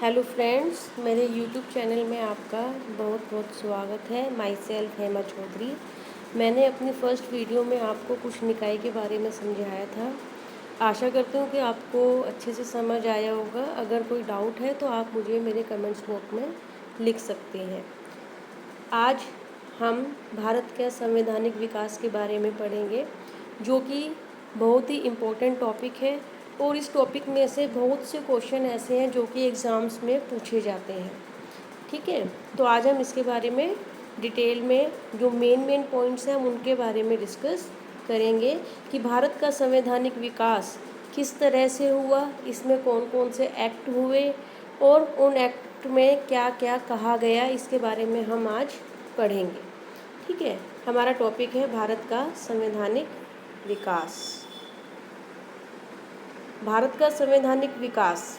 Hello friends, मेरे YouTube channel में आपका बहुत बहुत स्वागत है। Myself Hema Chaudhary. मैंने अपनी फ़र्स्ट वीडियो में आपको कुछ निकाय के बारे में समझाया था। आशा करती हूँ कि आपको अच्छे से समझ आया होगा। अगर कोई डाउट है तो आप मुझे मेरे कमेंट्स बॉक्स में लिख सकते हैं। आज हम भारत के संवैधानिक विकास के बारे में पढ़ेंगे, जो कि बहुत ही इम्पोर्टेंट टॉपिक है और इस टॉपिक में से बहुत से क्वेश्चन ऐसे हैं जो कि एग्ज़ाम्स में पूछे जाते हैं। ठीक है, तो आज हम इसके बारे में डिटेल में जो मेन पॉइंट्स हैं हम उनके बारे में डिस्कस करेंगे कि भारत का संवैधानिक विकास किस तरह से हुआ, इसमें कौन कौन से एक्ट हुए और उन एक्ट में क्या क्या कहा गया, इसके बारे में हम आज पढ़ेंगे। ठीक है, हमारा टॉपिक है भारत का संवैधानिक विकास। भारत का संवैधानिक विकास,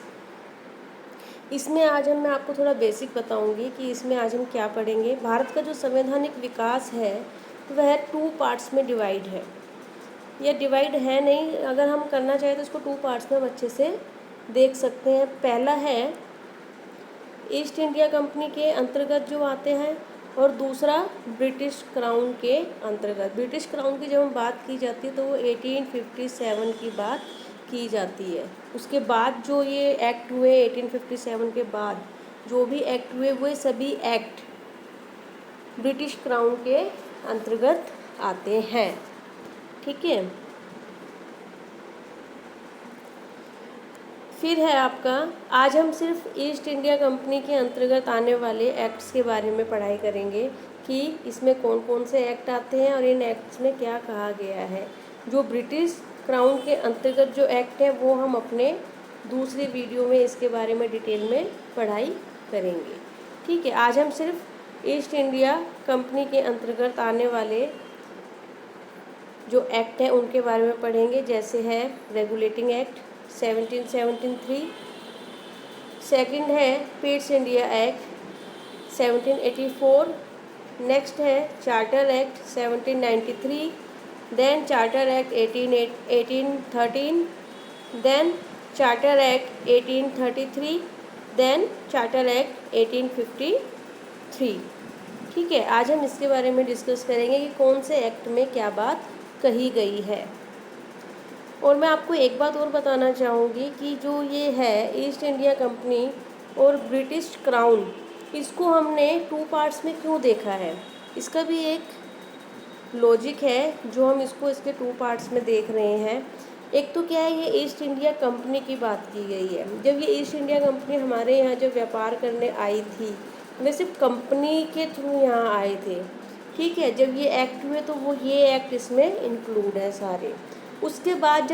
इसमें आज मैं आपको थोड़ा बेसिक बताऊंगी कि इसमें आज हम क्या पढ़ेंगे। भारत का जो संवैधानिक विकास है वह 2 पार्ट्स में डिवाइड है। यह डिवाइड है नहीं, अगर हम करना चाहें तो इसको 2 पार्ट्स में हम अच्छे से देख सकते हैं। पहला है ईस्ट इंडिया कंपनी के अंतर्गत जो आते हैं और दूसरा ब्रिटिश क्राउन के अंतर्गत। ब्रिटिश क्राउन की जब हम बात की जाती है तो वो 1857 की बात की जाती है। उसके बाद जो ये एक्ट हुए 1857 के बाद जो भी एक्ट हुए वो सभी एक्ट ब्रिटिश क्राउन के अंतर्गत आते हैं। ठीक है, फिर है आपका, आज हम सिर्फ ईस्ट इंडिया कंपनी के अंतर्गत आने वाले एक्ट्स के बारे में पढ़ाई करेंगे कि इसमें कौन कौन से एक्ट आते हैं और इन एक्ट्स में क्या कहा गया है। जो ब्रिटिश क्राउन के अंतर्गत जो एक्ट है वो हम अपने दूसरी वीडियो में इसके बारे में डिटेल में पढ़ाई करेंगे। ठीक है, आज हम सिर्फ ईस्ट इंडिया कंपनी के अंतर्गत आने वाले जो एक्ट हैं उनके बारे में पढ़ेंगे। जैसे है रेगुलेटिंग एक्ट 1773, सेकंड है पीट्स इंडिया एक्ट 1784, नेक्स्ट है charter act 1793, then charter act 1813, then charter act 1833, then charter act 1853। ठीक है, आज हम इसके बारे में डिस्कस करेंगे कि कौन से एक्ट में क्या बात कही गई है। और मैं आपको एक बात और बताना चाहूँगी कि जो ये है ईस्ट इंडिया कंपनी और ब्रिटिश क्राउन, इसको हमने 2 पार्ट्स में क्यों देखा है, इसका भी एक लॉजिक है जो हम इसके 2 पार्ट्स में देख रहे हैं। एक तो क्या है, ये ईस्ट इंडिया कंपनी की बात की गई है। जब ये ईस्ट इंडिया कंपनी हमारे यहाँ जब व्यापार करने आई थी, वे सिर्फ कंपनी के थ्रू यहाँ आए थे। ठीक है, जब ये एक्ट हुए तो वो ये एक्ट इसमें इंक्लूड है सारे। उसके बाद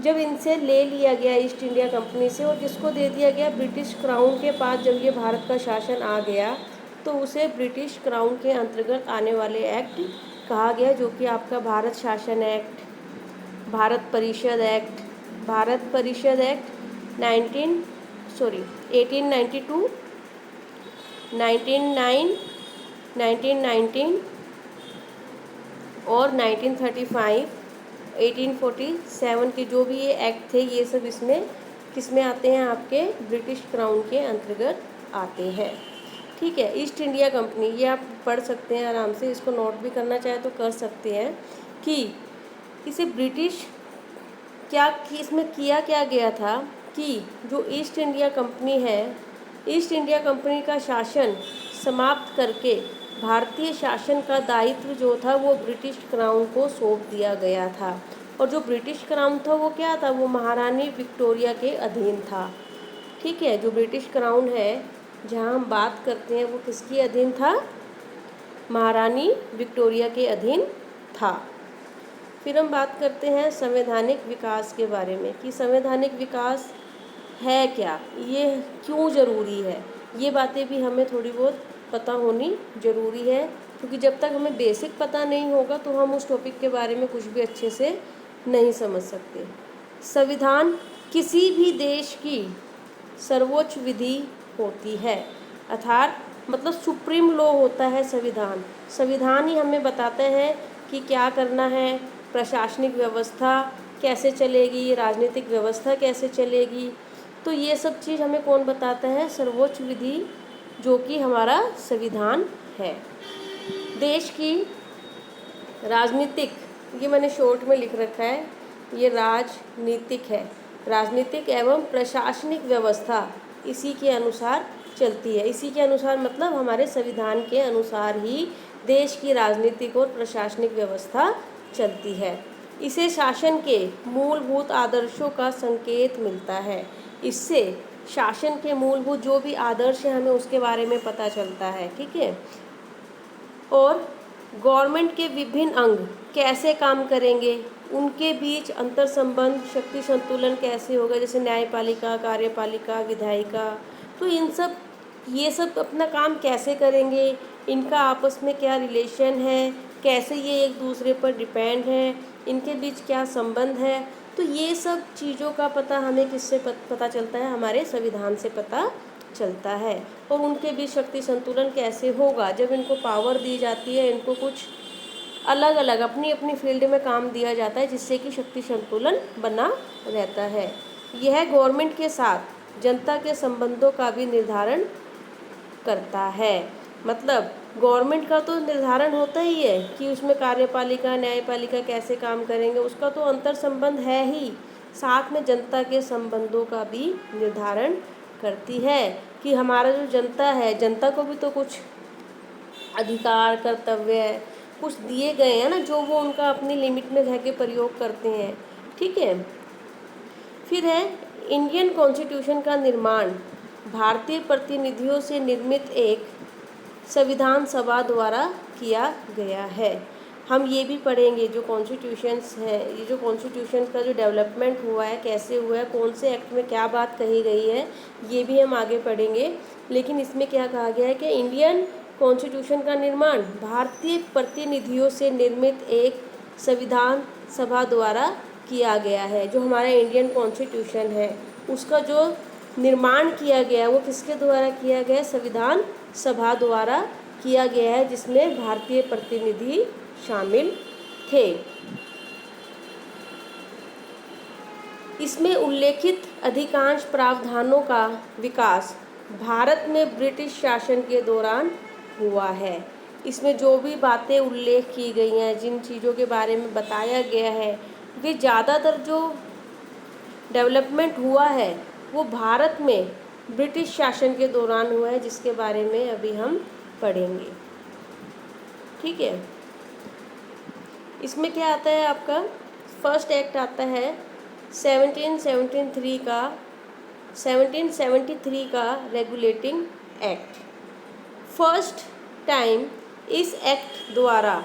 जब इनसे ले लिया गया ईस्ट इंडिया कंपनी से और जिसको दे दिया गया ब्रिटिश क्राउन के पास, जब ये भारत का शासन आ गया तो उसे ब्रिटिश क्राउन के अंतर्गत आने वाले एक्ट कहा गया, जो कि आपका भारत शासन एक्ट, भारत परिषद एक्ट, 1892, 1919 और 1935, 1847 के जो भी ये एक्ट थे ये सब इसमें किसमें आते हैं, आपके ब्रिटिश क्राउन के अंतर्गत आते हैं। ठीक है, ईस्ट इंडिया कंपनी ये आप पढ़ सकते हैं आराम से, इसको नोट भी करना चाहे तो कर सकते हैं कि इसे ब्रिटिश इसमें किया क्या गया था कि जो ईस्ट इंडिया कंपनी है, ईस्ट इंडिया कंपनी का शासन समाप्त करके भारतीय शासन का दायित्व जो था वो ब्रिटिश क्राउन को सौंप दिया गया था। और जो ब्रिटिश क्राउन था वो क्या था, वो महारानी विक्टोरिया के अधीन था। ठीक है, जो ब्रिटिश क्राउन है जहाँ हम बात करते हैं वो किसके अधीन था, महारानी विक्टोरिया के अधीन था। फिर हम बात करते हैं संवैधानिक विकास के बारे में कि संवैधानिक विकास है क्या, ये क्यों ज़रूरी है। ये बातें भी हमें थोड़ी बहुत पता होनी ज़रूरी है, क्योंकि जब तक हमें बेसिक पता नहीं होगा तो हम उस टॉपिक के बारे में कुछ भी अच्छे से नहीं समझ सकते। संविधान किसी भी देश की सर्वोच्च विधि होती है, अर्थात मतलब सुप्रीम लॉ होता है संविधान। संविधान ही हमें बताते हैं कि क्या करना है, प्रशासनिक व्यवस्था कैसे चलेगी, राजनीतिक व्यवस्था कैसे चलेगी। तो ये सब चीज़ हमें कौन बताता है? सर्वोच्च विधि, जो कि हमारा संविधान है। देश की राजनीतिक, ये मैंने शॉर्ट में लिख रखा है, ये राजनीतिक है, राजनीतिक एवं प्रशासनिक व्यवस्था इसी के अनुसार चलती है। इसी के अनुसार मतलब हमारे संविधान के अनुसार ही देश की राजनीतिक और प्रशासनिक व्यवस्था चलती है। इसे शासन के मूलभूत आदर्शों का संकेत मिलता है। इससे शासन के मूलभूत जो भी आदर्श है हमें उसके बारे में पता चलता है, ठीक है। और गवर्नमेंट के विभिन्न अंग कैसे काम करेंगे, उनके बीच अंतर संबंध, शक्ति संतुलन कैसे होगा, जैसे न्यायपालिका, कार्यपालिका, विधायिका, तो ये सब अपना काम कैसे करेंगे, इनका आपस में क्या रिलेशन है, कैसे ये एक दूसरे पर डिपेंड है, इनके बीच क्या संबंध है, तो ये सब चीज़ों का पता हमें किससे पता चलता है? हमारे संविधान से पता चलता है। और उनके बीच शक्ति संतुलन कैसे होगा? जब इनको पावर दी जाती है, इनको कुछ अलग अलग अपनी अपनी फील्ड में काम दिया जाता है, जिससे कि शक्ति संतुलन बना रहता है। यह गवर्नमेंट के साथ जनता के संबंधों का भी निर्धारण करता है। मतलब गवर्नमेंट का तो निर्धारण होता ही है कि उसमें कार्यपालिका, न्यायपालिका कैसे काम करेंगे, उसका तो अंतर संबंध है ही, साथ में जनता के संबंधों का भी निर्धारण करती है कि हमारा जो जनता है, जनता को भी तो कुछ अधिकार, कर्तव्य है, कुछ दिए गए हैं ना, जो वो उनका अपनी लिमिट में रह के प्रयोग करते हैं, ठीक है। फिर है इंडियन कॉन्स्टिट्यूशन का निर्माण भारतीय प्रतिनिधियों से निर्मित एक संविधान सभा द्वारा किया गया है। हम ये भी पढ़ेंगे जो कॉन्स्टिट्यूशंस है, ये जो कॉन्स्टिट्यूशन का जो डेवलपमेंट हुआ है, कैसे हुआ है, कौन से एक्ट में क्या बात कही गई है, ये भी हम आगे पढ़ेंगे। लेकिन इसमें क्या कहा गया है कि इंडियन कॉन्स्टिट्यूशन का निर्माण भारतीय प्रतिनिधियों से निर्मित एक संविधान सभा द्वारा किया गया है। जो हमारा इंडियन कॉन्स्टिट्यूशन है उसका जो निर्माण किया गया वो किसके द्वारा किया गया? संविधान सभा द्वारा किया गया है, जिसमें भारतीय प्रतिनिधि शामिल थे। इसमें उल्लेखित अधिकांश प्रावधानों का विकास भारत में ब्रिटिश शासन के दौरान हुआ है। इसमें जो भी बातें उल्लेख की गई हैं, जिन चीज़ों के बारे में बताया गया है, वे ज़्यादातर जो डेवलपमेंट हुआ है वो भारत में ब्रिटिश शासन के दौरान हुआ है, जिसके बारे में अभी हम पढ़ेंगे, ठीक है। इसमें क्या आता है आपका? फर्स्ट एक्ट आता है 1773 का रेगुलेटिंग एक्ट। फर्स्ट टाइम इस एक्ट द्वारा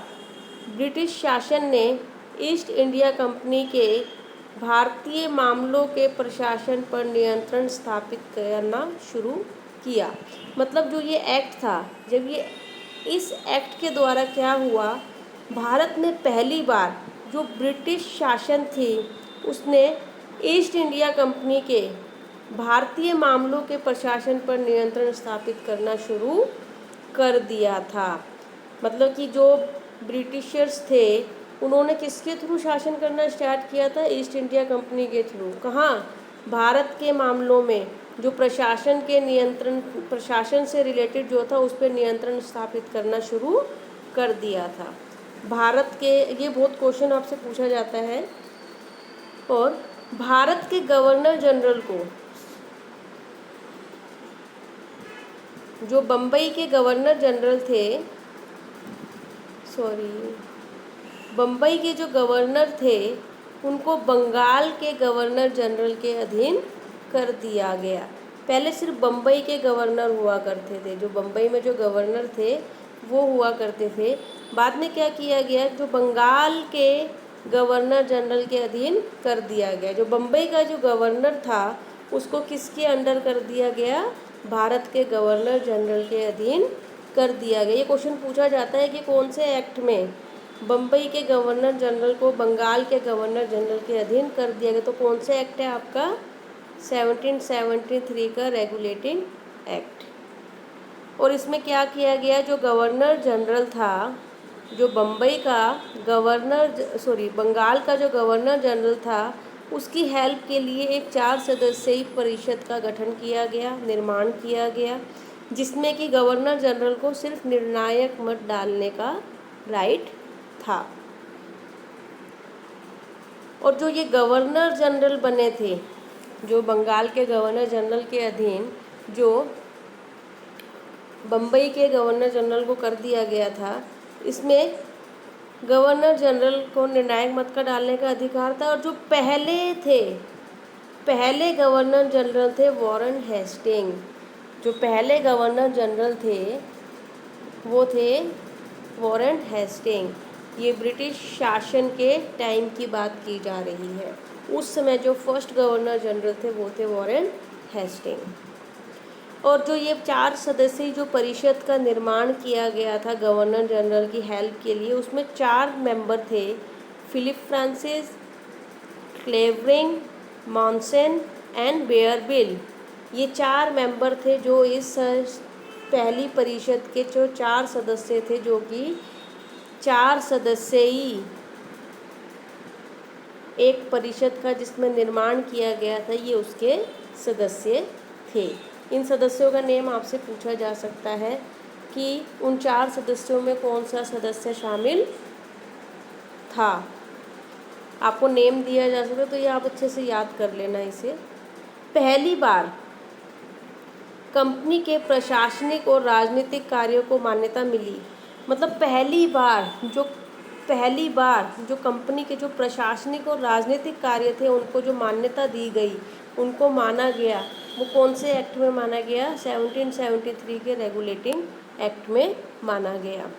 ब्रिटिश शासन ने ईस्ट इंडिया कंपनी के भारतीय मामलों के प्रशासन पर नियंत्रण स्थापित करना शुरू किया। मतलब जो ये एक्ट था, जब ये इस एक्ट के द्वारा क्या हुआ, भारत में पहली बार जो ब्रिटिश शासन थी उसने ईस्ट इंडिया कंपनी के भारतीय मामलों के प्रशासन पर नियंत्रण स्थापित करना शुरू कर दिया था। मतलब कि जो ब्रिटिशर्स थे उन्होंने किसके थ्रू शासन करना स्टार्ट किया था? ईस्ट इंडिया कंपनी के थ्रू। कहाँ? भारत के मामलों में जो प्रशासन से रिलेटेड जो था उस पर नियंत्रण स्थापित करना शुरू कर दिया था। भारत के, ये बहुत क्वेश्चन आपसे पूछा जाता है। और भारत के गवर्नर जनरल को, जो बम्बई के गवर्नर जनरल थे, बम्बई के जो गवर्नर थे उनको बंगाल के गवर्नर जनरल के अधीन कर दिया गया। पहले सिर्फ बम्बई के गवर्नर हुआ करते थे, जो बम्बई में जो गवर्नर थे वो हुआ करते थे। बाद में क्या किया गया, जो बंगाल के गवर्नर जनरल के अधीन कर दिया गया। जो बम्बई का जो गवर्नर था उसको किसके अंडर कर दिया गया? भारत के गवर्नर जनरल के अधीन कर दिया गया। ये क्वेश्चन पूछा जाता है कि कौन से एक्ट में बम्बई के गवर्नर जनरल को बंगाल के गवर्नर जनरल के अधीन कर दिया गया? तो कौन से एक्ट है आपका? 1773 का रेगुलेटिंग एक्ट। और इसमें क्या किया गया, जो गवर्नर जनरल था, जो बंगाल का जो गवर्नर जनरल था उसकी हेल्प के लिए एक 4 सदस्यीय परिषद का गठन किया गया, निर्माण किया गया, जिसमें कि गवर्नर जनरल को सिर्फ निर्णायक मत डालने का राइट था। और जो ये गवर्नर जनरल बने थे, जो बंगाल के गवर्नर जनरल के अधीन जो बम्बई के गवर्नर जनरल को कर दिया गया था, इसमें गवर्नर जनरल को निर्णायक मत का डालने का अधिकार था। और जो पहले गवर्नर जनरल थे वॉरेन हेस्टिंग, जो पहले गवर्नर जनरल थे वो थे वॉरेन हेस्टिंग। ये ब्रिटिश शासन के टाइम की बात की जा रही है। उस समय जो फर्स्ट गवर्नर जनरल थे वो थे वॉरेन हेस्टिंग। और जो ये 4 सदस्यीय जो परिषद का निर्माण किया गया था गवर्नर जनरल की हेल्प के लिए, उसमें 4 मेंबर थे, फिलिप फ्रांसिस, क्लेवरिंग, मॉनसन एंड बेयरबिल। ये 4 मेंबर थे जो इस पहली परिषद के जो 4 सदस्य थे, जो कि 4 सदस्यीय एक परिषद का जिसमें निर्माण किया गया था, ये उसके सदस्य थे। इन सदस्यों का नेम आपसे पूछा जा सकता है कि उन 4 सदस्यों में कौन सा सदस्य शामिल था। आपको नेम दिया जा सकता है तो ये आप अच्छे से याद कर लेना इसे। पहली बार कंपनी के प्रशासनिक और राजनीतिक कार्यों को मान्यता मिली, मतलब पहली बार जो कंपनी के जो प्रशासनिक और राजनीतिक कार्य थे उनको जो मान्यता दी गई, उनको माना गया, वो कौन से एक्ट में माना गया? 1773 के रेगुलेटिंग एक्ट में माना गया।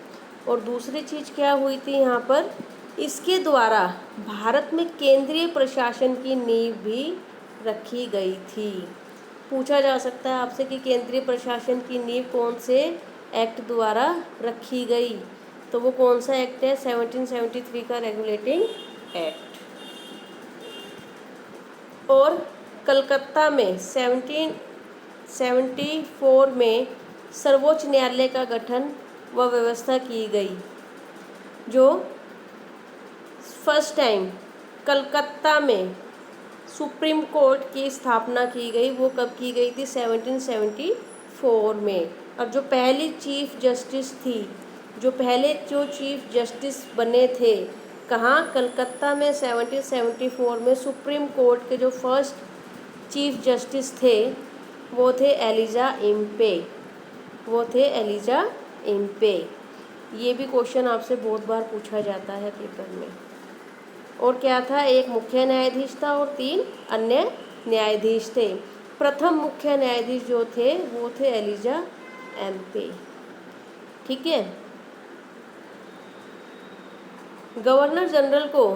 और दूसरी चीज़ क्या हुई थी यहाँ पर, इसके द्वारा भारत में केंद्रीय प्रशासन की नींव भी रखी गई थी। पूछा जा सकता है आपसे कि केंद्रीय प्रशासन की नींव कौन से एक्ट द्वारा रखी गई, तो वो कौन सा एक्ट है? 1773 का रेगुलेटिंग एक्ट। और कलकत्ता में 1774 में सर्वोच्च न्यायालय का गठन व व्यवस्था की गई। जो फर्स्ट टाइम कलकत्ता में सुप्रीम कोर्ट की स्थापना की गई, वो कब की गई थी? 1774 में। अब जो पहली चीफ जस्टिस थी, जो पहले जो चीफ जस्टिस बने थे, कहाँ? कलकत्ता में 1774 में सुप्रीम कोर्ट के जो फर्स्ट चीफ जस्टिस थे वो थे एलिजा इम्पे। ये भी क्वेश्चन आपसे बहुत बार पूछा जाता है पेपर में। और क्या था? एक मुख्य न्यायाधीश था और 3 अन्य न्यायाधीश थे। प्रथम मुख्य न्यायाधीश जो थे वो थे एलिजा इम्पे। ठीक है। गवर्नर जनरल को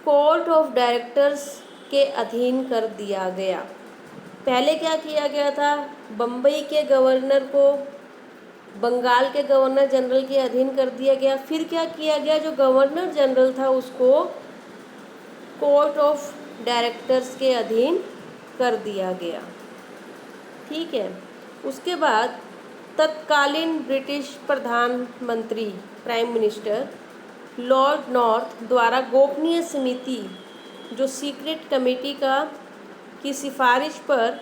कोर्ट ऑफ डायरेक्टर्स के अधीन कर दिया गया। पहले क्या किया गया था? बम्बई के गवर्नर को बंगाल के गवर्नर जनरल के अधीन कर दिया गया। फिर क्या किया गया? जो गवर्नर जनरल था उसको कोर्ट ऑफ डायरेक्टर्स के अधीन कर दिया गया। ठीक है। उसके बाद तत्कालीन ब्रिटिश प्रधानमंत्री प्राइम मिनिस्टर लॉर्ड नॉर्थ द्वारा गोपनीय समिति, जो सीक्रेट कमेटी की सिफारिश पर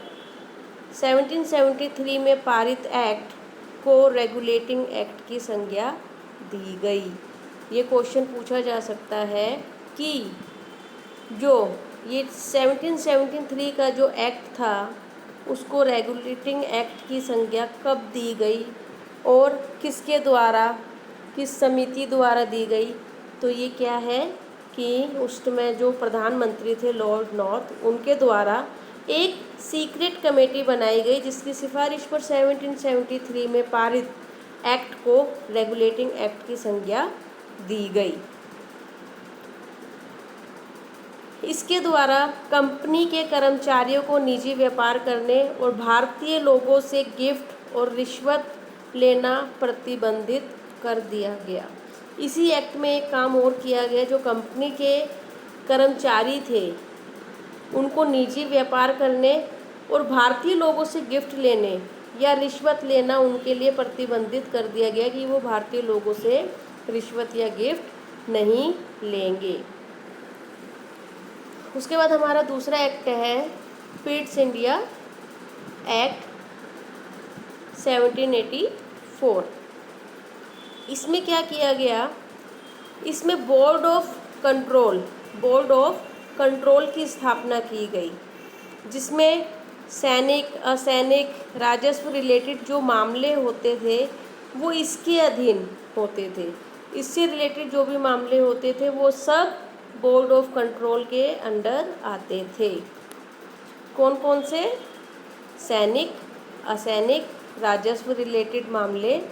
1773 में पारित एक्ट को रेगुलेटिंग एक्ट की संज्ञा दी गई। ये क्वेश्चन पूछा जा सकता है कि जो ये 1773 का जो एक्ट था उसको रेगुलेटिंग एक्ट की संज्ञा कब दी गई और किसके द्वारा, किस समिति द्वारा दी गई? तो ये क्या है कि उस समय जो प्रधानमंत्री थे लॉर्ड नॉर्थ, उनके द्वारा एक सीक्रेट कमेटी बनाई गई जिसकी सिफारिश पर 1773 में पारित एक्ट को रेगुलेटिंग एक्ट की संज्ञा दी गई। इसके द्वारा कंपनी के कर्मचारियों को निजी व्यापार करने और भारतीय लोगों से गिफ्ट और रिश्वत लेना प्रतिबंधित कर दिया गया। इसी एक्ट में एक काम और किया गया, जो कंपनी के कर्मचारी थे उनको निजी व्यापार करने और भारतीय लोगों से गिफ्ट लेने या रिश्वत लेना उनके लिए प्रतिबंधित कर दिया गया कि वो भारतीय लोगों से रिश्वत या गिफ्ट नहीं लेंगे। उसके बाद हमारा दूसरा एक्ट है पिट्स इंडिया एक्ट 1784। इसमें क्या किया गया, इसमें बोर्ड ऑफ कंट्रोल की स्थापना की गई, जिसमें सैनिक असैनिक राजस्व रिलेटेड जो मामले होते थे वो इसके अधीन होते थे। इससे रिलेटेड जो भी मामले होते थे वो सब बोर्ड ऑफ कंट्रोल के अंडर आते थे। कौन कौन से? सैनिक असैनिक राजस्व रिलेटेड मामले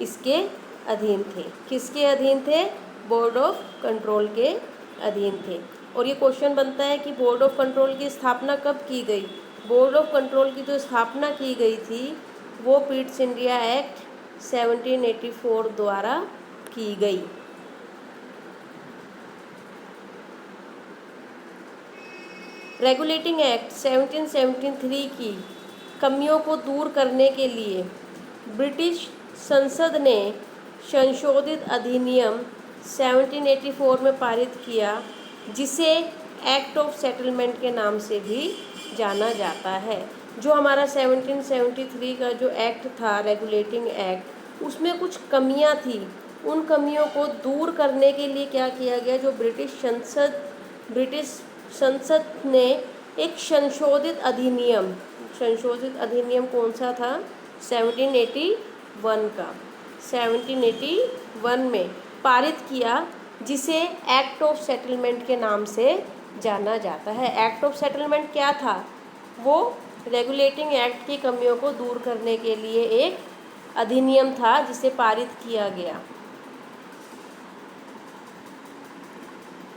इसके अधीन थे। किसके अधीन थे? बोर्ड ऑफ कंट्रोल के अधीन थे। और ये क्वेश्चन बनता है कि बोर्ड ऑफ कंट्रोल की स्थापना कब की गई? बोर्ड ऑफ कंट्रोल की जो स्थापना की गई थी वो पिट्स इंडिया एक्ट 1784 द्वारा की गई। रेगुलेटिंग एक्ट 1773 की कमियों को दूर करने के लिए ब्रिटिश संसद ने संशोधित अधिनियम 1784 में पारित किया, जिसे एक्ट ऑफ सेटलमेंट के नाम से भी जाना जाता है। जो हमारा 1773 का जो एक्ट था रेगुलेटिंग एक्ट, उसमें कुछ कमियां थी। उन कमियों को दूर करने के लिए क्या किया गया, जो ब्रिटिश संसद ने एक संशोधित अधिनियम कौन सा था? 1781 का 1781 में पारित किया, जिसे एक्ट ऑफ सेटलमेंट के नाम से जाना जाता है। एक्ट ऑफ सेटलमेंट क्या था? वो रेगुलेटिंग एक्ट की कमियों को दूर करने के लिए एक अधिनियम था जिसे पारित किया गया।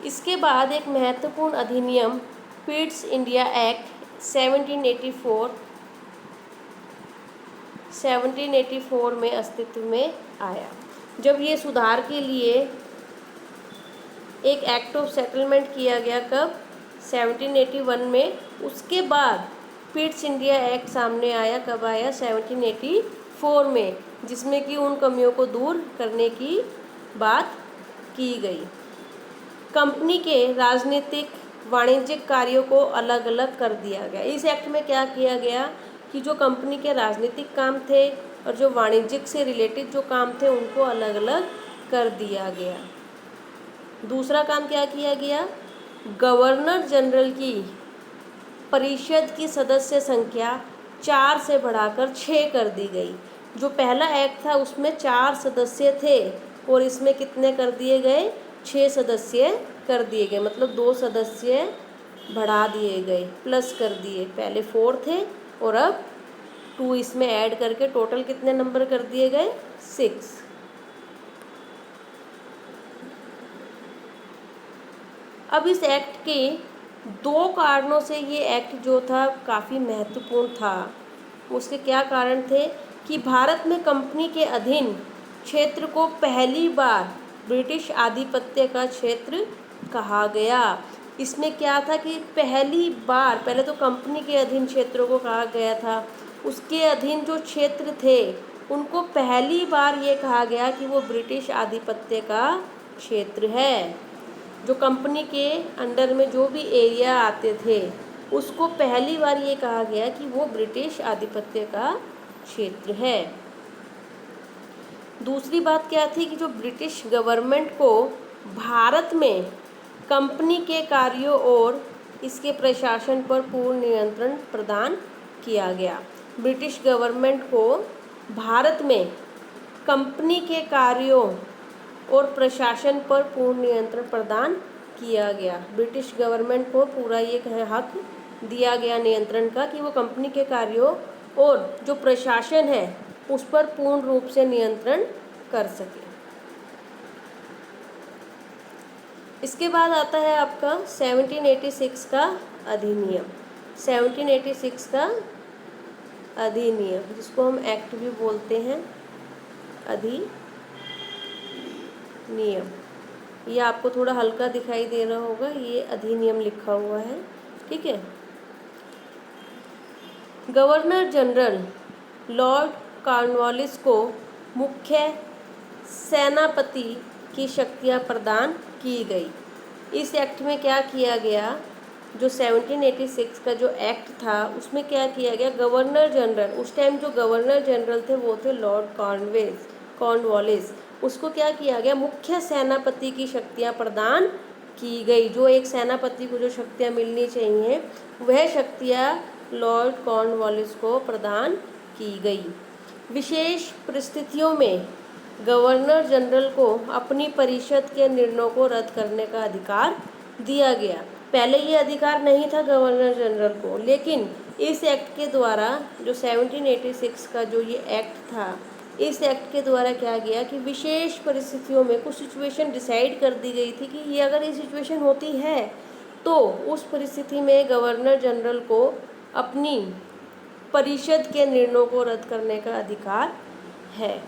इसके बाद एक महत्वपूर्ण अधिनियम पिट्स इंडिया एक्ट 1784 में अस्तित्व में आया। जब ये सुधार के लिए एक एक्ट ऑफ सेटलमेंट किया गया, कब? 1781 में। उसके बाद पिट्स इंडिया एक्ट सामने आया, कब आया? 1784 में, जिसमें कि उन कमियों को दूर करने की बात की गई। कंपनी के राजनीतिक वाणिज्यिक कार्यों को अलग अलग कर दिया गया। इस एक्ट में क्या किया गया कि जो कंपनी के राजनीतिक काम थे और जो वाणिज्यिक से रिलेटेड जो काम थे उनको अलग अलग कर दिया गया। दूसरा काम क्या किया गया? गवर्नर जनरल की परिषद की सदस्य संख्या 4 से बढ़ाकर 6 कर दी गई। जो पहला एक्ट था उसमें 4 सदस्य थे और इसमें कितने कर दिए गए? 6 सदस्य कर दिए गए। मतलब 2 सदस्य बढ़ा दिए गए, प्लस कर दिए। पहले 4 थे और अब 2 इसमें ऐड करके टोटल कितने नंबर कर दिए गए? 6। अब इस एक्ट के 2 कारणों से ये एक्ट जो था काफ़ी महत्वपूर्ण था। उसके क्या कारण थे कि भारत में कंपनी के अधीन क्षेत्र को पहली बार ब्रिटिश आधिपत्य का क्षेत्र कहा गया। इसमें क्या था कि पहली बार, पहले तो कंपनी के अधीन क्षेत्रों को कहा गया था, उसके अधीन जो क्षेत्र थे उनको पहली बार ये कहा गया कि वो ब्रिटिश आधिपत्य का क्षेत्र है। जो कंपनी के अंडर में जो भी एरिया आते थे उसको पहली बार ये कहा गया कि वो ब्रिटिश आधिपत्य का क्षेत्र है। दूसरी बात क्या थी कि जो ब्रिटिश गवर्नमेंट को भारत में कंपनी के कार्यों और इसके प्रशासन पर पूर्ण नियंत्रण प्रदान किया गया। ब्रिटिश गवर्नमेंट को भारत में कंपनी के कार्यों और प्रशासन पर पूर्ण नियंत्रण प्रदान किया गया। ब्रिटिश गवर्नमेंट को पूरा ये हक दिया गया नियंत्रण का कि वो कंपनी के कार्यों और जो प्रशासन है उस पर पूर्ण रूप से नियंत्रण कर सके। इसके बाद आता है आपका 1786 का अधिनियम। 1786 का अधिनियम, जिसको हम एक्ट भी बोलते हैं, अधिनियम। ये आपको थोड़ा हल्का दिखाई दे रहा होगा, ये अधिनियम लिखा हुआ है, ठीक है। गवर्नर जनरल लॉर्ड कॉर्नवालिस को मुख्य सेनापति की शक्तियां प्रदान की गई। इस एक्ट में क्या किया गया जो 1786 का जो एक्ट था उसमें क्या किया गया, गवर्नर जनरल, उस टाइम जो गवर्नर जनरल थे वो थे लॉर्ड कॉर्नवालिस, उसको क्या किया गया, मुख्य सेनापति की शक्तियाँ प्रदान की गई। जो एक सेनापति को जो शक्तियाँ मिलनी चाहिए वह शक्तियाँ लॉर्ड कॉर्नवालिस को प्रदान की गई। विशेष परिस्थितियों में गवर्नर जनरल को अपनी परिषद के निर्णयों को रद्द करने का अधिकार दिया गया। पहले ये अधिकार नहीं था गवर्नर जनरल को, लेकिन इस एक्ट के द्वारा, जो 1786 का जो ये एक्ट था, इस एक्ट के द्वारा क्या गया कि विशेष परिस्थितियों में कुछ सिचुएशन डिसाइड कर दी गई थी कि ये अगर ये सिचुएशन होती है तो उस परिस्थिति में गवर्नर जनरल को अपनी परिषद के निर्णयों को रद्द करने का अधिकार है,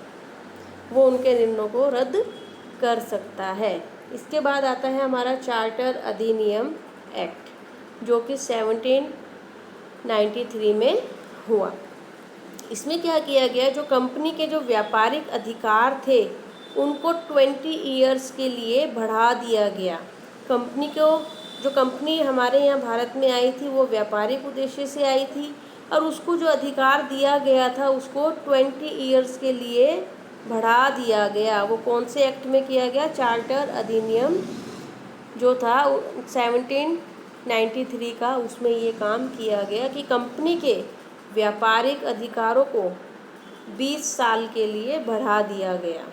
वो उनके निर्णयों को रद्द कर सकता है। इसके बाद आता है हमारा चार्टर अधिनियम एक्ट, जो कि 1793 में हुआ। इसमें क्या किया गया, जो कंपनी के जो व्यापारिक अधिकार थे उनको 20 ईयर्स के लिए बढ़ा दिया गया। कंपनी को, जो कंपनी हमारे यहाँ भारत में आई थी वो व्यापारिक उद्देश्य से आई थी, और उसको जो अधिकार दिया गया था उसको 20 ईयर्स के लिए बढ़ा दिया गया। वो कौन से एक्ट में किया गया, चार्टर अधिनियम जो था 1793 का, उसमें ये काम किया गया कि कंपनी के व्यापारिक अधिकारों को 20 साल के लिए बढ़ा दिया गया।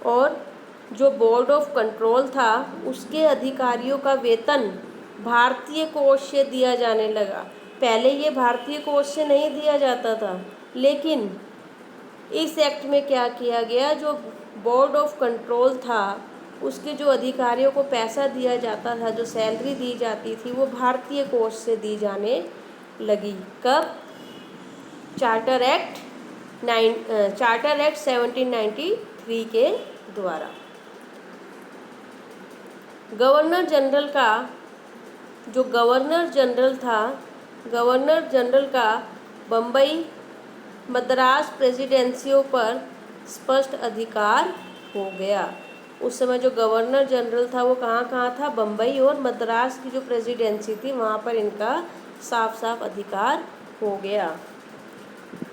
और जो बोर्ड ऑफ कंट्रोल था उसके अधिकारियों का वेतन भारतीय कोष से दिया जाने लगा। पहले ये भारतीय कोष से नहीं दिया जाता था, लेकिन इस एक्ट में क्या किया गया, जो बोर्ड ऑफ कंट्रोल था उसके जो अधिकारियों को पैसा दिया जाता था, जो सैलरी दी जाती थी, वो भारतीय कोष से दी जाने लगी। कब, चार्टर एक्ट 1793 के द्वारा। गवर्नर जनरल का, जो गवर्नर जनरल था, गवर्नर जनरल का बम्बई मद्रास प्रेसिडेंसियों पर स्पष्ट अधिकार हो गया। उस समय जो गवर्नर जनरल था वो कहाँ कहाँ था, बम्बई और मद्रास की जो प्रेसिडेंसी थी वहाँ पर इनका साफ साफ अधिकार हो गया।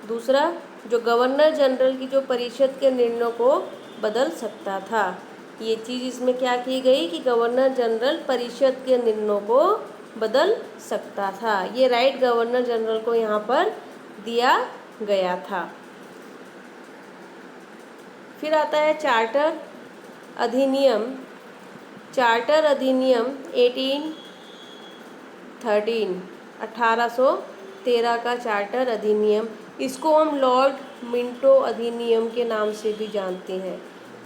दूसरा, जो गवर्नर जनरल की जो परिषद के निर्णयों को बदल सकता था, ये चीज़ इसमें क्या की गई कि गवर्नर जनरल परिषद के निर्णयों को बदल सकता था। ये राइट गवर्नर जनरल को यहाँ पर दिया गया था। फिर आता है चार्टर अधिनियम। चार्टर अधिनियम 1813 का चार्टर अधिनियम, इसको हम लॉर्ड मिंटो अधिनियम के नाम से भी जानते हैं।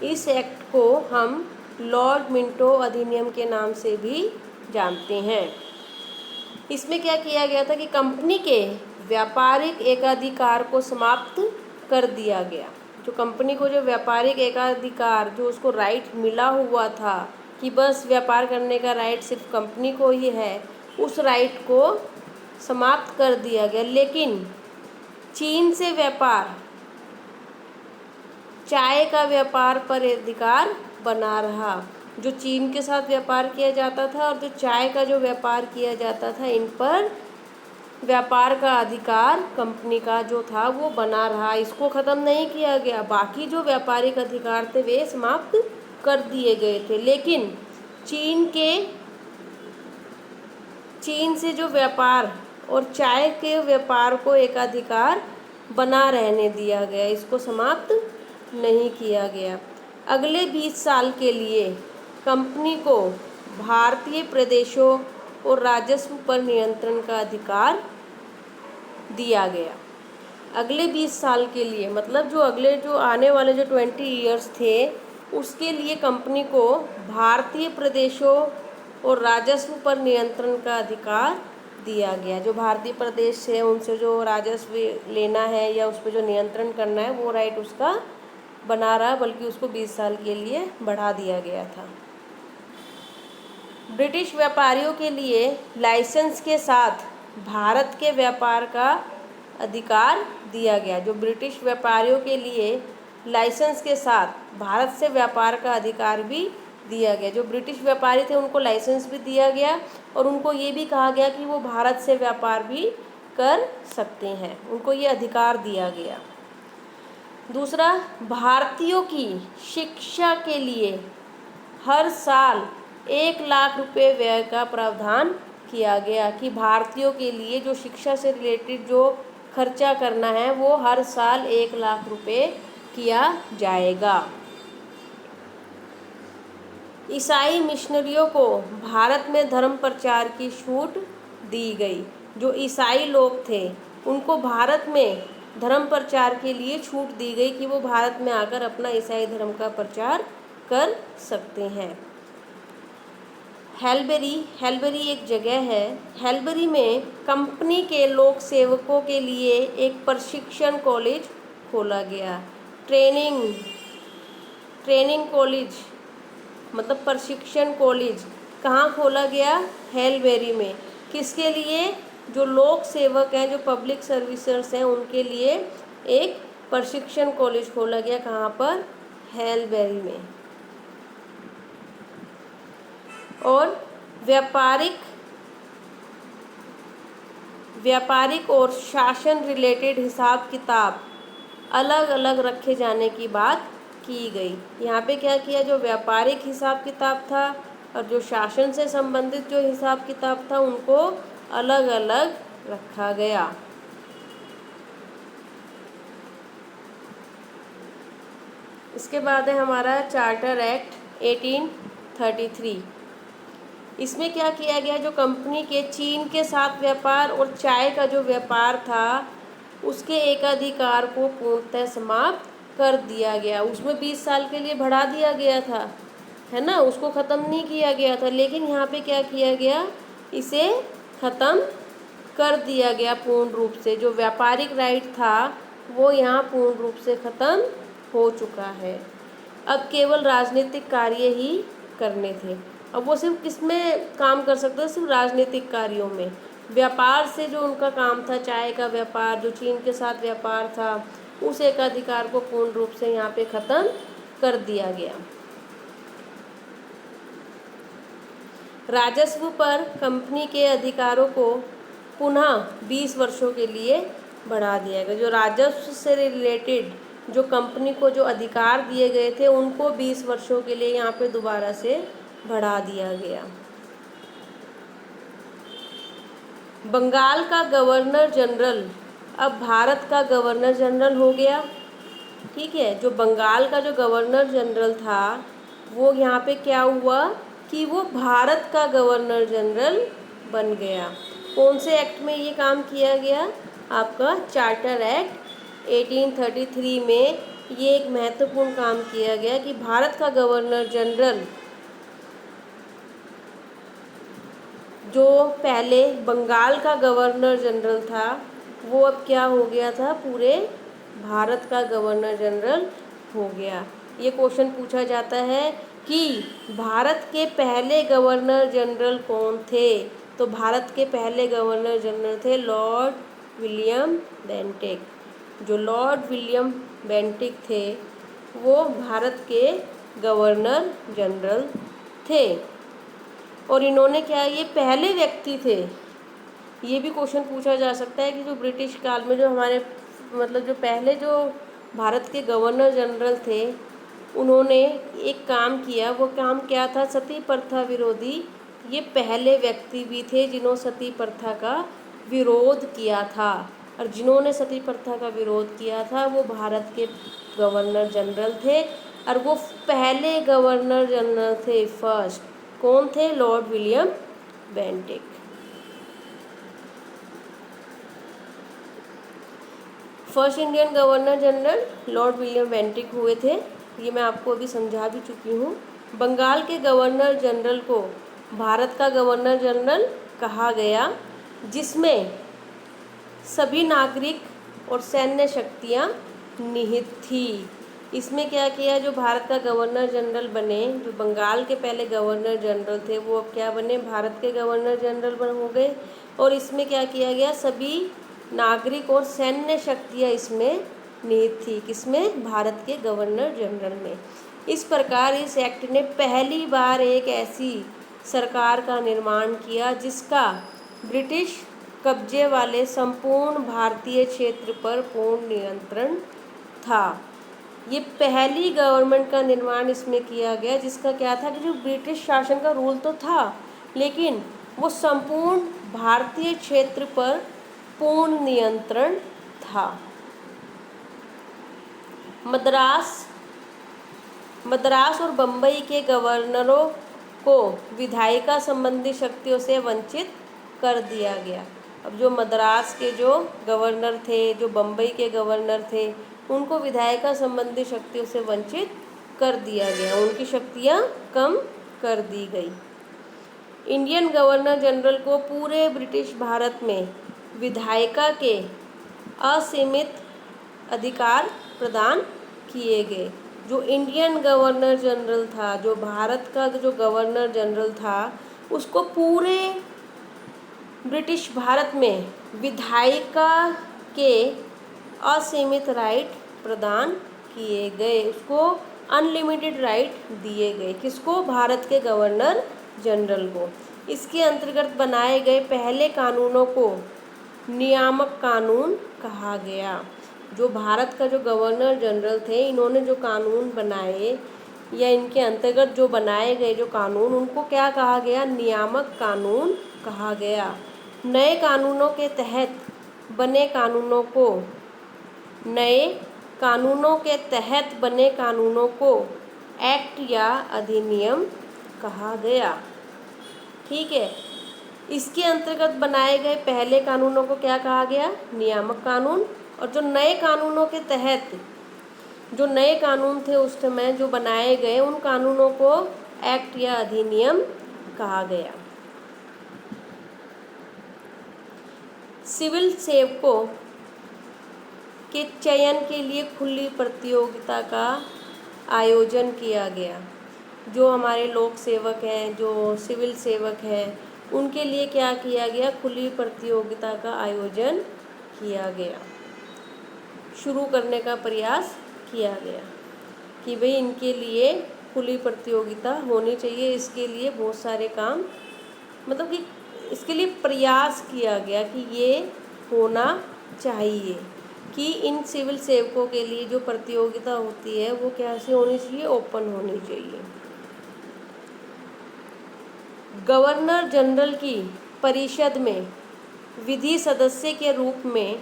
इस एक्ट को हम लॉर्ड मिंटो अधिनियम के नाम से भी जानते हैं। इसमें क्या किया गया था कि कंपनी के व्यापारिक एकाधिकार को समाप्त कर दिया गया। जो कंपनी को जो व्यापारिक एकाधिकार, जो उसको राइट मिला हुआ था कि बस व्यापार करने का राइट सिर्फ कंपनी को ही है, उस राइट को समाप्त कर दिया गया। लेकिन चीन से व्यापार, चाय का व्यापार पर अधिकार बना रहा। जो चीन के साथ व्यापार किया जाता था और जो चाय का जो व्यापार किया जाता था, इन पर व्यापार का अधिकार कंपनी का जो था वो बना रहा, इसको ख़त्म नहीं किया गया। बाकी जो व्यापारिक अधिकार थे वे समाप्त कर दिए गए थे, लेकिन चीन से जो व्यापार और चाय के व्यापार को एकाधिकार बना रहने दिया गया, इसको समाप्त नहीं किया गया। अगले 20 साल के लिए कंपनी को भारतीय प्रदेशों और राजस्व पर नियंत्रण का अधिकार दिया गया। अगले 20 साल के लिए, मतलब जो आने वाले जो 20 ईयर्स थे, उसके लिए कंपनी को भारतीय प्रदेशों और राजस्व पर नियंत्रण का अधिकार दिया गया। जो भारतीय प्रदेश है उनसे जो राजस्व लेना है या उस पर जो नियंत्रण करना है, वो राइट उसका बना रहा, बल्कि उसको 20 साल के लिए बढ़ा दिया गया था। ब्रिटिश व्यापारियों के लिए लाइसेंस के साथ भारत के व्यापार का अधिकार दिया गया। जो ब्रिटिश व्यापारियों के लिए लाइसेंस के साथ भारत से व्यापार का अधिकार भी दिया गया। जो ब्रिटिश व्यापारी थे उनको लाइसेंस भी दिया गया और उनको ये भी कहा गया कि वो भारत से व्यापार भी कर सकते हैं, उनको ये अधिकार दिया गया। दूसरा, भारतीयों की शिक्षा के लिए हर साल 1 लाख रुपए व्यय का प्रावधान किया गया, कि भारतीयों के लिए जो शिक्षा से रिलेटेड जो खर्चा करना है वो हर साल 1 लाख रुपए किया जाएगा। ईसाई मिशनरियों को भारत में धर्म प्रचार की छूट दी गई। जो ईसाई लोग थे उनको भारत में धर्म प्रचार के लिए छूट दी गई कि वो भारत में आकर अपना ईसाई धर्म का प्रचार कर सकते हैं। हेलबरी एक जगह है। हेलबरी में कंपनी के लोक सेवकों के लिए एक प्रशिक्षण कॉलेज खोला गया। ट्रेनिंग कॉलेज मतलब प्रशिक्षण कॉलेज कहाँ खोला गया? हेलबरी में। किसके लिए? जो लोक सेवक हैं, जो पब्लिक सर्विसर्स हैं, उनके लिए एक प्रशिक्षण कॉलेज खोला गया। कहाँ पर? हेलबरी में। और व्यापारिक और शासन रिलेटेड हिसाब किताब अलग अलग रखे जाने की बात की गई। यहाँ पे क्या किया? जो व्यापारिक हिसाब किताब था और जो शासन से संबंधित जो हिसाब किताब था उनको अलग अलग रखा गया। इसके बाद है हमारा चार्टर एक्ट 1833। इसमें क्या किया गया? जो कंपनी के चीन के साथ व्यापार और चाय का जो व्यापार था उसके एकाधिकार को पूर्णतः समाप्त कर दिया गया। उसमें 20 साल के लिए बढ़ा दिया गया था, है ना, उसको ख़त्म नहीं किया गया था। लेकिन यहाँ पे क्या किया गया? इसे ख़त्म कर दिया गया पूर्ण रूप से। जो व्यापारिक राइट था वो यहाँ पूर्ण रूप से ख़त्म हो चुका है। अब केवल राजनीतिक कार्य ही करने थे। अब वो सिर्फ किस में काम कर सकते थे? सिर्फ राजनीतिक कार्यों में। व्यापार से जो उनका काम था, चाय का व्यापार, जो चीन के साथ व्यापार था, उस एकाधिकार को पूर्ण रूप से यहाँ पे ख़त्म कर दिया गया। राजस्व पर कंपनी के अधिकारों को पुनः 20 वर्षों के लिए बढ़ा दिया गया। जो राजस्व से रिलेटेड जो कंपनी को जो अधिकार दिए गए थे उनको 20 वर्षों के लिए यहाँ पे दोबारा से बढ़ा दिया गया। बंगाल का गवर्नर जनरल अब भारत का गवर्नर जनरल हो गया। ठीक है, जो बंगाल का जो गवर्नर जनरल था वो यहाँ पे क्या हुआ कि वो भारत का गवर्नर जनरल बन गया। कौन से एक्ट में ये काम किया गया? आपका चार्टर एक्ट 1833 में ये एक महत्वपूर्ण काम किया गया कि भारत का गवर्नर जनरल, जो पहले बंगाल का गवर्नर जनरल था, वो अब क्या हो गया था? पूरे भारत का गवर्नर जनरल हो गया। ये क्वेश्चन पूछा जाता है कि भारत के पहले गवर्नर जनरल कौन थे? तो भारत के पहले गवर्नर जनरल थे लॉर्ड विलियम बेंटिक। जो लॉर्ड विलियम बेंटिक थे वो भारत के गवर्नर जनरल थे। और इन्होंने क्या, ये पहले व्यक्ति थे। ये भी क्वेश्चन पूछा जा सकता है कि जो ब्रिटिश काल में जो हमारे मतलब जो पहले जो भारत के गवर्नर जनरल थे उन्होंने एक काम किया, वो काम क्या था? सती प्रथा विरोधी। ये पहले व्यक्ति भी थे जिन्होंने सती प्रथा का विरोध किया था, और जिन्होंने सती प्रथा का विरोध किया था वो भारत के गवर्नर जनरल थे, और वो पहले गवर्नर जनरल थे। फर्स्ट कौन थे? Lord William Bentinck. First Indian governor general Lord William Bentinck हुए थे। ये मैं आपको अभी समझा भी चुकी हूँ। बंगाल के गवर्नर जनरल को भारत का गवर्नर जनरल कहा गया, जिसमें सभी नागरिक और सैन्य शक्तियाँ निहित थी। इसमें क्या किया? जो भारत का गवर्नर जनरल बने, जो बंगाल के पहले गवर्नर जनरल थे वो अब क्या बने? भारत के गवर्नर जनरल बन हो गए। और इसमें क्या किया गया? सभी नागरिक और सैन्य शक्तियाँ इसमें निहित थी। किसमें? भारत के गवर्नर जनरल में। इस प्रकार इस एक्ट ने पहली बार एक ऐसी सरकार का निर्माण किया जिसका ब्रिटिश कब्जे वाले संपूर्ण भारतीय क्षेत्र पर पूर्ण नियंत्रण था। ये पहली गवर्नमेंट का निर्माण इसमें किया गया जिसका क्या था कि जो ब्रिटिश शासन का रूल तो था लेकिन वो संपूर्ण भारतीय क्षेत्र पर पूर्ण नियंत्रण था। मद्रास और बम्बई के गवर्नरों को विधायिका संबंधी शक्तियों से वंचित कर दिया गया। अब जो मद्रास के जो गवर्नर थे, जो बम्बई के गवर्नर थे, उनको विधायिका संबंधी शक्तियों से वंचित कर दिया गया, उनकी शक्तियाँ कम कर दी गई। इंडियन गवर्नर जनरल को पूरे ब्रिटिश भारत में विधायिका के असीमित अधिकार प्रदान किए गए। जो इंडियन गवर्नर जनरल था, जो भारत का जो गवर्नर जनरल था, उसको पूरे ब्रिटिश भारत में विधायिका के असीमित राइट प्रदान किए गए, उसको अनलिमिटेड राइट दिए गए। किसको? भारत के गवर्नर जनरल को। इसके अंतर्गत बनाए गए पहले कानूनों को नियामक कानून कहा गया। जो भारत का जो गवर्नर जनरल थे, इन्होंने जो कानून बनाए या इनके अंतर्गत जो बनाए गए जो कानून, उनको क्या कहा गया? नियामक कानून कहा गया। नए कानूनों के तहत बने कानूनों को एक्ट या अधिनियम कहा गया। ठीक है, इसके अंतर्गत बनाए गए पहले कानूनों को क्या कहा गया? नियामक कानून। और जो नए कानूनों के तहत जो नए कानून थे उस समय जो बनाए गए, उन कानूनों को एक्ट या अधिनियम कहा गया। सिविल सेवकों के चयन के लिए खुली प्रतियोगिता का आयोजन किया गया। जो हमारे लोक सेवक हैं, जो सिविल सेवक हैं, उनके लिए क्या किया गया? खुली प्रतियोगिता का आयोजन किया गया, शुरू करने का प्रयास किया गया कि भाई इनके लिए खुली प्रतियोगिता होनी चाहिए। इसके लिए बहुत सारे काम, मतलब कि इसके लिए प्रयास किया गया कि ये होना चाहिए कि इन सिविल सेवकों के लिए जो प्रतियोगिता होती है वो कैसे होनी चाहिए? ओपन होनी चाहिए। गवर्नर जनरल की परिषद में विधि सदस्य के रूप में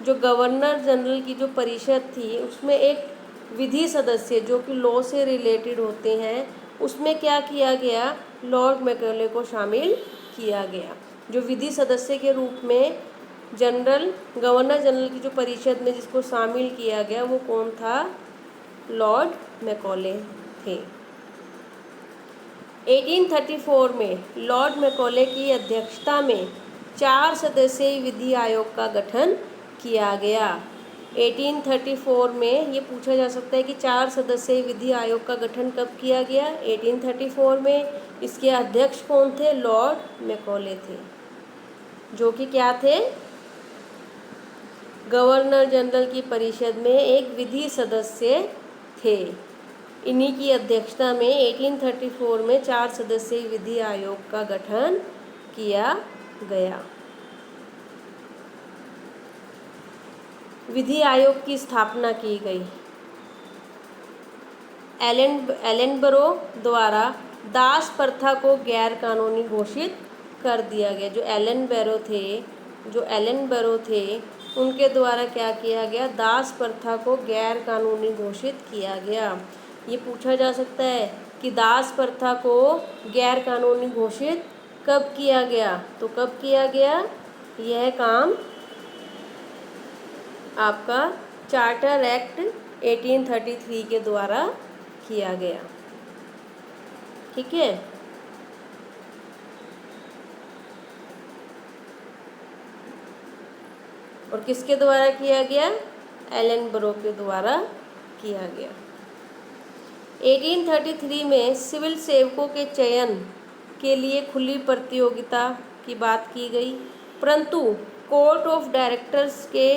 जो गवर्नर जनरल की जो परिषद थी उसमें एक विधि सदस्य जो कि लॉ से रिलेटेड होते हैं, उसमें क्या किया गया? लॉर्ड मैकॉले को शामिल किया गया। जो विधि सदस्य के रूप में गवर्नर जनरल की जो परिषद में जिसको शामिल किया गया वो कौन था? लॉर्ड मैकॉले थे। 1834 में लॉर्ड मैकॉले की अध्यक्षता में 4 सदस्यीय विधि आयोग का गठन किया गया। 1834 में ये पूछा जा सकता है कि 4 सदस्यीय विधि आयोग का गठन कब किया गया? 1834 में। इसके अध्यक्ष कौन थे? लॉर्ड मैकॉले थे, जो कि क्या थे? गवर्नर जनरल की परिषद में एक विधि सदस्य थे। इन्हीं की अध्यक्षता में 1834 में 4 सदस्यीय विधि आयोग का गठन किया गया। विधि आयोग की स्थापना की गई। एलनबरो द्वारा दास प्रथा को गैर कानूनी घोषित कर दिया गया। जो एलनबरो थे उनके द्वारा क्या किया गया? दास प्रथा को गैर कानूनी घोषित किया गया। ये पूछा जा सकता है कि दास प्रथा को गैर कानूनी घोषित कब किया गया? तो कब किया गया? यह काम आपका चार्टर एक्ट 1833 के द्वारा किया गया। ठीक है, और किसके द्वारा किया गया? एलनबरो के द्वारा किया गया। 1833 में सिविल सेवकों के चयन के लिए खुली प्रतियोगिता की बात की गई, परंतु कोर्ट ऑफ डायरेक्टर्स के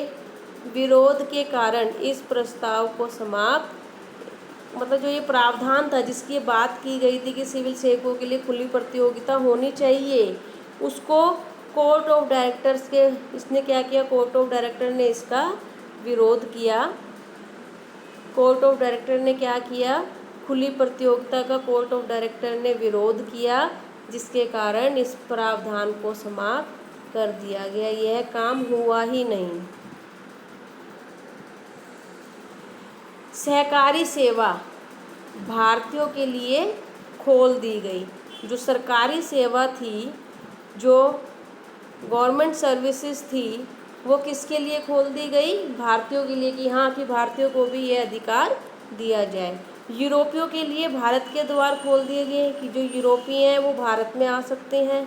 विरोध के कारण इस प्रस्ताव को समाप्त मतलब जो ये प्रावधान था जिसकी बात की गई थी कि सिविल सेवकों के लिए खुली प्रतियोगिता होनी चाहिए, उसको कोर्ट ऑफ डायरेक्टर्स के इसने क्या किया, कोर्ट ऑफ डायरेक्टर ने इसका विरोध किया। कोर्ट ऑफ डायरेक्टर ने क्या किया, खुली प्रतियोगिता का कोर्ट ऑफ डायरेक्टर ने विरोध किया, जिसके कारण इस प्रावधान को समाप्त कर दिया गया। यह काम हुआ ही नहीं। सहकारी सेवा भारतीयों के लिए खोल दी गई। जो सरकारी सेवा थी, जो गवर्नमेंट सर्विसेज थी, वो किसके लिए खोल दी गई, भारतीयों के लिए, कि हाँ कि भारतीयों को भी ये अधिकार दिया जाए। यूरोपियों के लिए भारत के द्वार खोल दिए गए कि जो यूरोपीय हैं वो भारत में आ सकते हैं,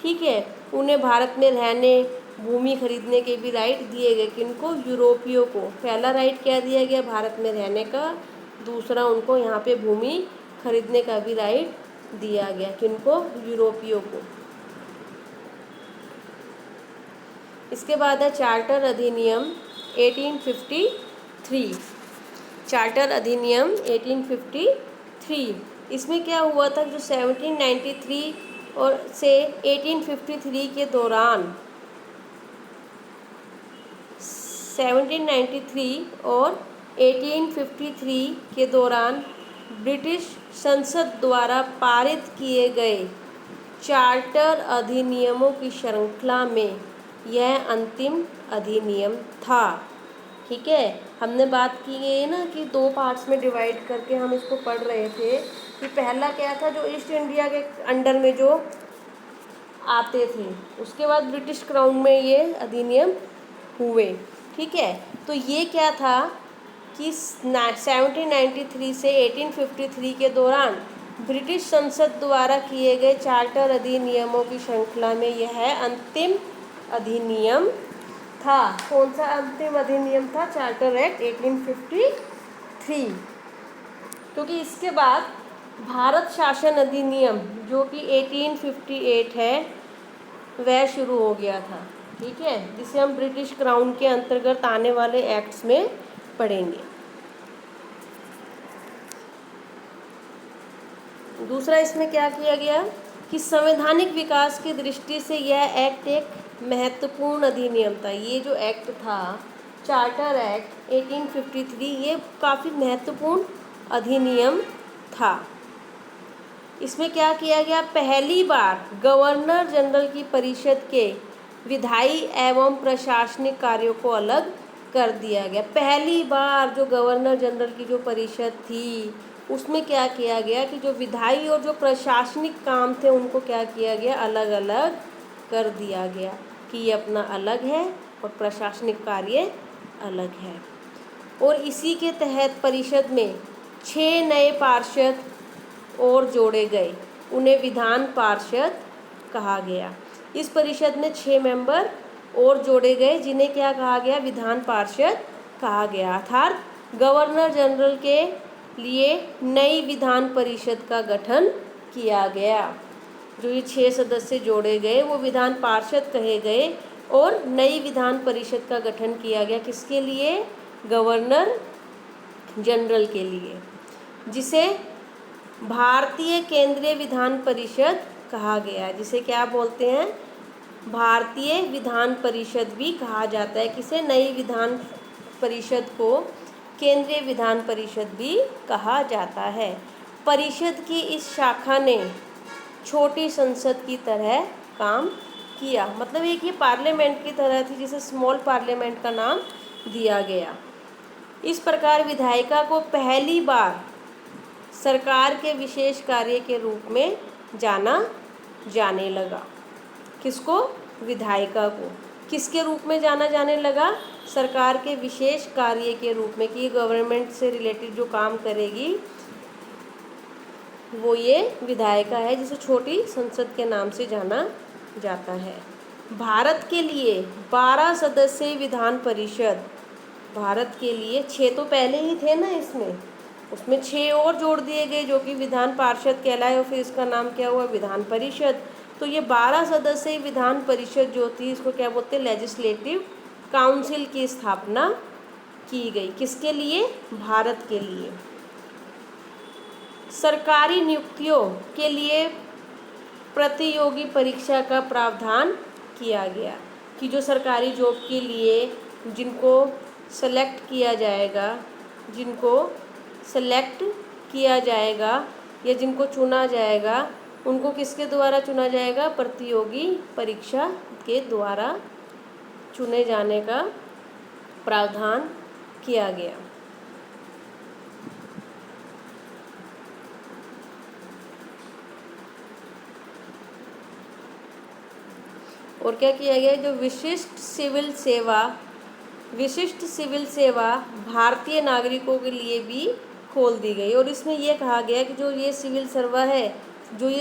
ठीक है। उन्हें भारत में रहने, भूमि खरीदने के भी राइट दिए गए। किनको, यूरोपियों को। पहला राइट क्या दिया गया, भारत में रहने का। दूसरा, उनको यहाँ पे भूमि खरीदने का भी राइट दिया गया। किनको, यूरोपियों को। इसके बाद है चार्टर अधिनियम 1853। चार्टर अधिनियम 1853, इसमें क्या हुआ था, जो 1793 और से 1853 के दौरान, 1793 और 1853 के दौरान ब्रिटिश संसद द्वारा पारित किए गए चार्टर अधिनियमों की श्रृंखला में यह अंतिम अधिनियम था, ठीक है। हमने बात की है ना कि 2 पार्ट्स में डिवाइड करके हम इसको पढ़ रहे थे कि पहला क्या था, जो ईस्ट इंडिया के अंडर में जो आते थे, उसके बाद ब्रिटिश क्राउन में ये अधिनियम हुए, ठीक है। तो ये क्या था कि 1793 से 1853 के दौरान ब्रिटिश संसद द्वारा किए गए चार्टर अधिनियमों की श्रृंखला में यह अंतिम अधिनियम था। कौन सा अंतिम अधिनियम था, चार्टर एक्ट 1853। क्योंकि इसके बाद भारत शासन अधिनियम जो कि 1858 है, वह शुरू हो गया था, ठीक है, जिसे हम ब्रिटिश क्राउन के अंतर्गत आने वाले एक्ट्स में पढ़ेंगे। दूसरा, इसमें क्या किया गया कि संवैधानिक विकास की दृष्टि से यह एक्ट एक महत्वपूर्ण अधिनियम था। ये जो एक्ट था, चार्टर एक्ट 1853, ये काफ़ी महत्वपूर्ण अधिनियम था। इसमें क्या किया गया, पहली बार गवर्नर जनरल की परिषद के विधायी एवं प्रशासनिक कार्यों को अलग कर दिया गया। पहली बार जो गवर्नर जनरल की जो परिषद थी, उसमें क्या किया गया कि जो विधायी और जो प्रशासनिक काम थे उनको क्या किया गया, अलग अलग कर दिया गया कि ये अपना अलग है और प्रशासनिक कार्य अलग है। और इसी के तहत परिषद में 6 नए पार्षद और जोड़े गए, उन्हें विधान पार्षद कहा गया। इस परिषद में 6 मेंबर और जोड़े गए, जिन्हें क्या कहा गया, विधान पार्षद कहा गया। अर्थात गवर्नर जनरल के लिए नई विधान परिषद का गठन किया गया। जो ये 6 सदस्य जोड़े गए वो विधान पार्षद कहे गए और नई विधान परिषद का गठन किया गया। किसके लिए, गवर्नर जनरल के लिए, जिसे भारतीय केंद्रीय विधान परिषद कहा गया। जिसे क्या बोलते हैं, भारतीय विधान परिषद भी कहा जाता है। किसे, नई विधान परिषद को केंद्रीय विधान परिषद भी कहा जाता है। परिषद की इस शाखा ने छोटी संसद की तरह काम किया। मतलब एक ये पार्लियामेंट की तरह थी, जिसे स्मॉल पार्लियामेंट का नाम दिया गया। इस प्रकार विधायिका को पहली बार सरकार के विशेष कार्य के रूप में जाना जाने लगा। किसको, विधायिका को किसके रूप में जाना जाने लगा, सरकार के विशेष कार्य के रूप में, कि गवर्नमेंट से रिलेटेड जो काम करेगी वो ये विधायिका है, जिसे छोटी संसद के नाम से जाना जाता है। भारत के लिए 12 सदस्यीय विधान परिषद, भारत के लिए 6 तो पहले ही थे ना इसमें, उसमें 6 और जोड़ दिए गए जो कि विधान पार्षद कहलाए और फिर इसका नाम क्या हुआ, विधान परिषद। तो ये 12 सदस्यीय विधान परिषद जो थी, इसको क्या बोलते हैं, लेजिस्लेटिव काउंसिल की स्थापना की गई। किसके लिए, भारत के लिए। सरकारी नियुक्तियों के लिए प्रतियोगी परीक्षा का प्रावधान किया गया कि जो सरकारी जॉब के लिए जिनको सेलेक्ट किया जाएगा या जिनको चुना जाएगा उनको किसके द्वारा चुना जाएगा? प्रतियोगी परीक्षा के द्वारा चुने जाने का प्रावधान किया गया। और क्या किया गया? जो विशिष्ट सिविल सेवा भारतीय नागरिकों के लिए भी खोल दी गई। और इसमें यह कहा गया कि जो ये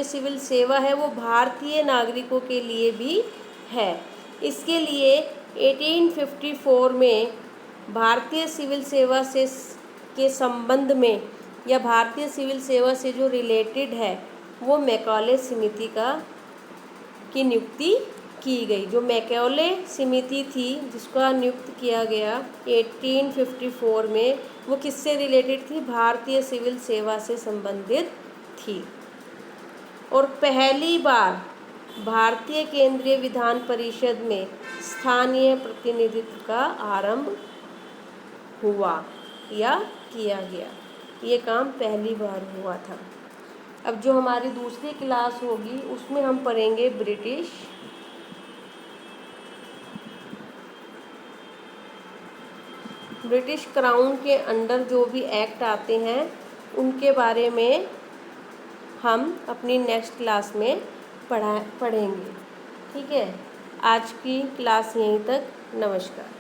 सिविल सेवा है वो भारतीय नागरिकों के लिए भी है। इसके लिए 1854 में भारतीय सिविल सेवा के संबंध में या भारतीय सिविल सेवा से जो रिलेटेड है वो मैकॉले समिति की नियुक्ति की गई। जो मैकॉले समिति थी जिसका नियुक्त किया गया 1854 में, वो किससे रिलेटेड थी? भारतीय सिविल सेवा से संबंधित थी। और पहली बार भारतीय केंद्रीय विधान परिषद में स्थानीय प्रतिनिधित्व का आरंभ हुआ या किया गया। ये काम पहली बार हुआ था। अब जो हमारी दूसरी क्लास होगी उसमें हम पढ़ेंगे ब्रिटिश क्राउन के अंडर जो भी एक्ट आते हैं उनके बारे में हम अपनी नेक्स्ट क्लास में पढ़ेंगे। ठीक है, आज की क्लास यहीं तक। नमस्कार।